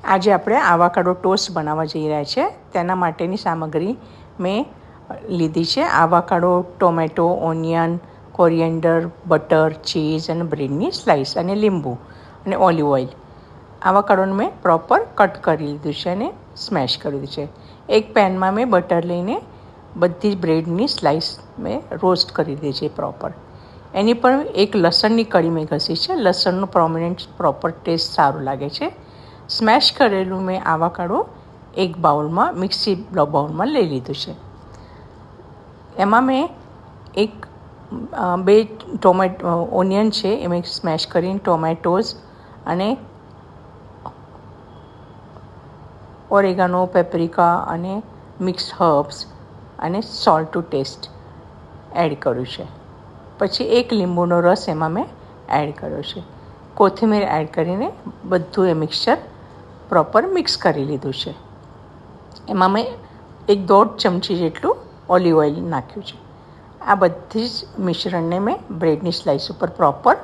આજે આપણે avocado toast બનાવવા જઈ રહ્યા છીએ. તેના માટેની સામગ્રી મેં લીધી છે avocado, tomato, onion, coriander, butter, cheese અને બ્રેડની સ્લાઇસ અને લીંબુ અને ઓલિવ ઓઇલ. આવાકાડોને મેં પ્રોપર કટ કરી લીધું છે અને સ્મેશ કરી દીધું છે. એક પેનમાં મેં બટર લઈને બધી બ્રેડની સ્લાઇસ મેં રોસ્ટ કરી દીધી છે પ્રોપર. એની પર એક લસણની કળી મેં ઘસી છે. લસણનું પ્રોપર ટેસ્ટ સારું લાગે છે. સ્મેશ કરેલું મેં આવાકાડો એક મિક્સી બાઉલમાં લઈ લીધું છે. એમાં મેં બે ઓનિયન છે એ મેં સ્મેશ કરીને, ટોમેટોઝ અને ઓરેગાનો, પેપ્રિકા અને મિક્સ હર્બ્સ અને સોલ્ટ ટુ ટેસ્ટ એડ કર્યું છે. પછી એક લીંબુનો રસ એમાં મેં એડ કર્યો છે. કોથમીર એડ કરીને બધું એ મિક્સચર પ્રોપર મિક્સ કરી લીધું છે. એમાં મેં 1.5 ચમચી જેટલું ઓલિવ ઓઇલ નાખ્યું છે. આ બધી જ મિશ્રણને મેં બ્રેડની સ્લાઇસ ઉપર પ્રોપર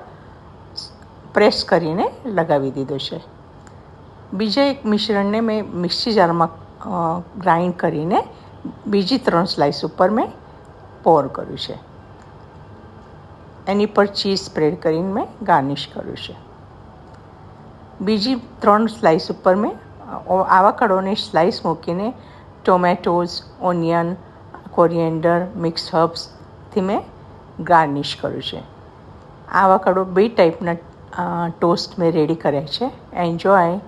પ્રેસ કરીને લગાવી દીધું છે. બીજા એક મિશ્રણને મેં મિક્સી જારમાં ગ્રાઇન્ડ કરીને બીજી 3 સ્લાઇસ ઉપર મેં પોર કર્યું છે. એની પર ચીઝ સ્પ્રેડ કરીને મેં ગાર્નિશ કર્યું છે. બીજી 3 સ્લાઇસ ઉપર મેં આવાકાડોની સ્લાઇસ મૂકીને ટોમેટોઝ, ઓનિયન, કોરિએન્ડર, મિક્સ હર્બ્સથી મેં ગાર્નિશ કર્યું છે. આવાકાડો 2 ટાઈપના ટોસ્ટ મેં રેડી કર્યા છે. એન્જોય.